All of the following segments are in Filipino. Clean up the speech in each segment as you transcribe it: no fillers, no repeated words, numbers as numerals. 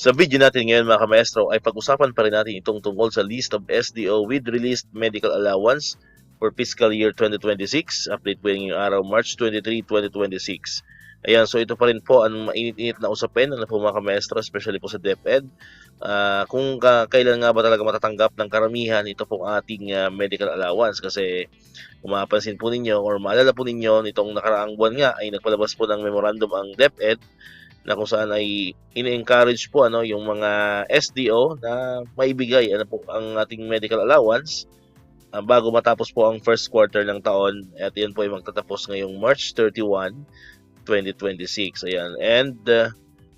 Sa video natin ngayon mga kamaestro ay pag-usapan pa rin natin itong tungkol sa list of SDO with released medical allowance for fiscal year 2026. Update po yung araw March 23, 2026. Ayan, so ito pa rin po ang mainit-init na usapin po mga kamaestro, especially po sa DepEd. Kung kailan nga ba talaga matatanggap ng karamihan ito pong ating medical allowance, kasi kung mapapansin po ninyo or maalala po ninyo, nitong nakaraang buwan nga ay nagpalabas po ng memorandum ang DepEd na kung saan ay ini-encourage po yung mga SDO na maibigay po ang ating medical allowance bago matapos po ang first quarter ng taon, at yan po ay magtatapos ngayong March 31, 2026. Ayan. And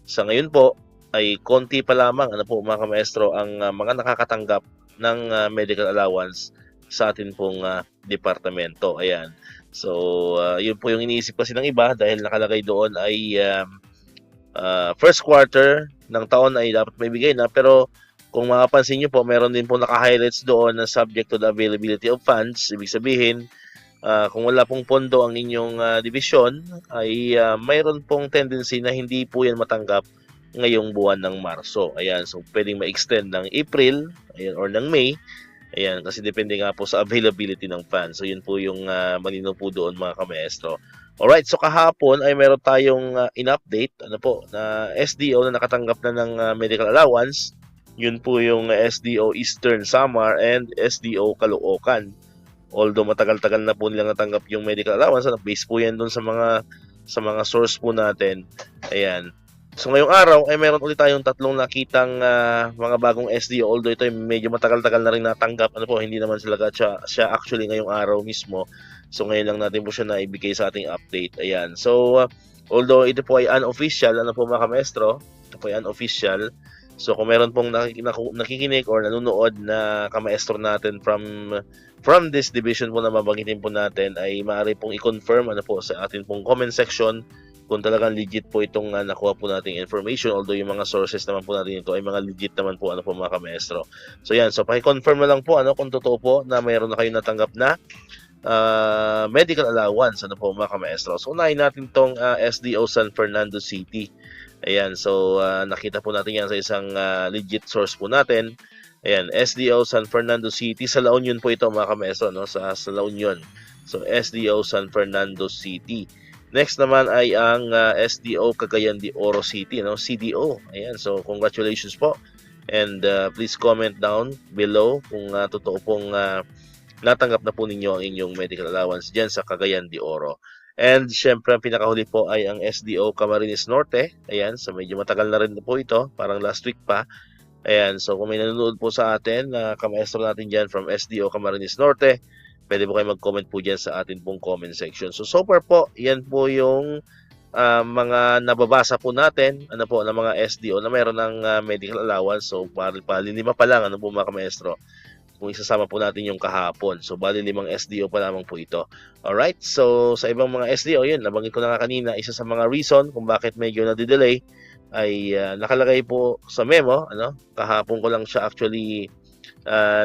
sa ngayon po ay konti pa lamang po mga kamaestro ang mga nakakatanggap ng medical allowance sa atin pong departamento. Ayan. So yun po yung iniisip kasi ng iba dahil nakalagay doon ay first quarter ng taon ay dapat may bigay na, pero kung mapapansin nyo po, meron din po naka-highlights doon na subject to the availability of funds. Ibig sabihin, kung wala pong pondo ang inyong division, ay mayroon pong tendency na hindi po yan matanggap ngayong buwan ng Marso. Ayan, so pwedeng ma-extend ng April, ayan, or ng May. Ayan, kasi depende nga po sa availability ng funds. So yun po yung malinaw po doon mga kamaestro. Alright, so kahapon ay meron tayong in-update na SDO na nakatanggap na ng medical allowance. Yun po yung SDO Eastern Samar and SDO Caloocan. Although matagal-tagal na po nilang natanggap yung medical allowance, base po yan dun sa mga source po natin. Ayan. So ngayong araw ay meron ulit tayong tatlong nakitang mga bagong SDO, although ito ay medyo matagal-tagal na rin natanggap. Hindi naman sila siya actually ngayong araw mismo. So ngayon lang natin po siya naibigay sa ating update. Ayan. So although ito po ay unofficial, po mga kamaestro, ito po ay unofficial. So kung meron pong nakikinig or nanonood na kamaestro natin from this division po na mabanggitin po natin, ay maaari pong i-confirm po sa atin pong comment section kung talagang legit po itong nakuha po nating information, although yung mga sources naman po natin ito ay mga legit naman po po mga kamaestro. So yan, so paki-confirm na lang po kung totoo po na mayroon na kayong natanggap na medical allowance po mga kamaestro. So unahin natin tong SDO San Fernando City. Ayan, so nakita po natin yan sa isang legit source po natin. Ayan, SDO San Fernando City, sa La Union po ito mga kamaestro, sa La Union. So SDO San Fernando City. Next naman ay ang SDO Cagayan de Oro City, CDO. Ayan, so congratulations po. And please comment down below kung totoo pong natanggap na po ninyo ang inyong medical allowance dyan sa Cagayan de Oro. And syempre ang pinakahuli po ay ang SDO Camarines Norte. Ayan, so medyo matagal na rin po ito, parang last week pa. Ayan, so kung may nanonood po sa atin, kamaestro natin dyan from SDO Camarines Norte, pwede po kayo mag-comment po dyan sa atin pong comment section. So far po, yan po yung mga nababasa po natin, ng mga SDO na mayroon ng medical allowance. So bali 5 pa lang, po mga kamaestro, kung isasama po natin yung kahapon. So bali 5 SDO pa lamang po ito. Alright, so sa ibang mga SDO, yun, nabanggit ko na nga kanina, isa sa mga reason kung bakit medyo nadidelay ay nakalagay po sa memo. Kahapon ko lang siya actually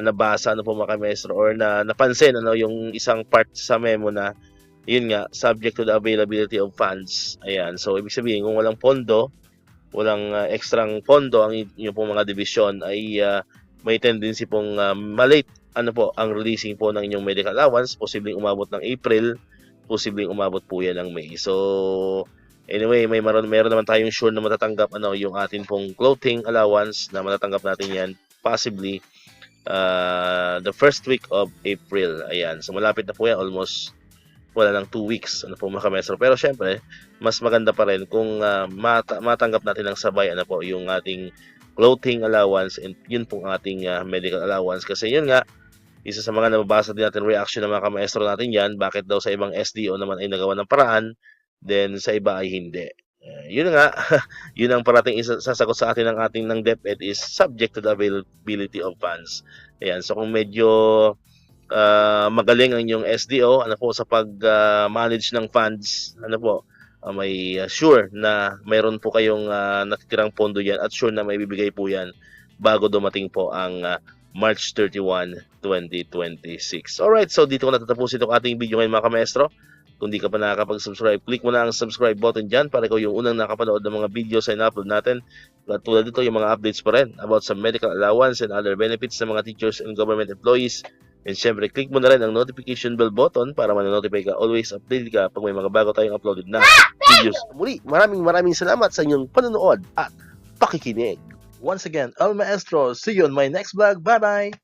nabasa po mga kamaestro, or napansin yung isang part sa memo na yun nga, subject to the availability of funds. Ayan, so ibig sabihin kung walang pondo, walang ekstrang pondo ang inyong pong mga division, ay may tendency pong malate ang releasing po ng inyong medical allowance. Posibleng umabot ng April, posibleng umabot po yan ng May. So anyway, meron naman tayong sure na matatanggap yung atin pong clothing allowance, na matatanggap natin yan possibly the first week of April. Ayan, so malapit na po yan, almost wala lang 2 weeks po mga kamaestro. Pero syempre, mas maganda pa rin kung matanggap natin ng sabay yung ating clothing allowance and yun pong ating medical allowance. Kasi yun nga, isa sa mga nababasa din natin reaction ng mga kamaestro natin yan, bakit daw sa ibang SDO naman ay nagawa ng paraan, then sa iba ay hindi. Yun nga, yun ang parating sasagot sa atin ng DepEd is subject to the availability of funds. Ayan, so kung medyo magaling ang inyong SDO sa pag-manage ng funds, may sure na mayroon po kayong natitirang pondo yan, at sure na may bibigay po yan bago dumating po ang March 31, 2026. Alright, so dito ko natatapusin itong ating video ngayon mga kamaestro. Kung di ka pa nakakapag-subscribe, click mo na ang subscribe button dyan para ikaw yung unang nakapanood ng mga videos na in-upload natin. At tulad dito, yung mga updates pa rin about sa medical allowance and other benefits ng mga teachers and government employees. And syempre, click mo na rin ang notification bell button para ma-notify ka, always update ka pag may mga bago tayong uploaded na videos. Muli, maraming salamat sa inyong panonood at pakikinig. Once again, El Maestro, see you on my next vlog. Bye-bye!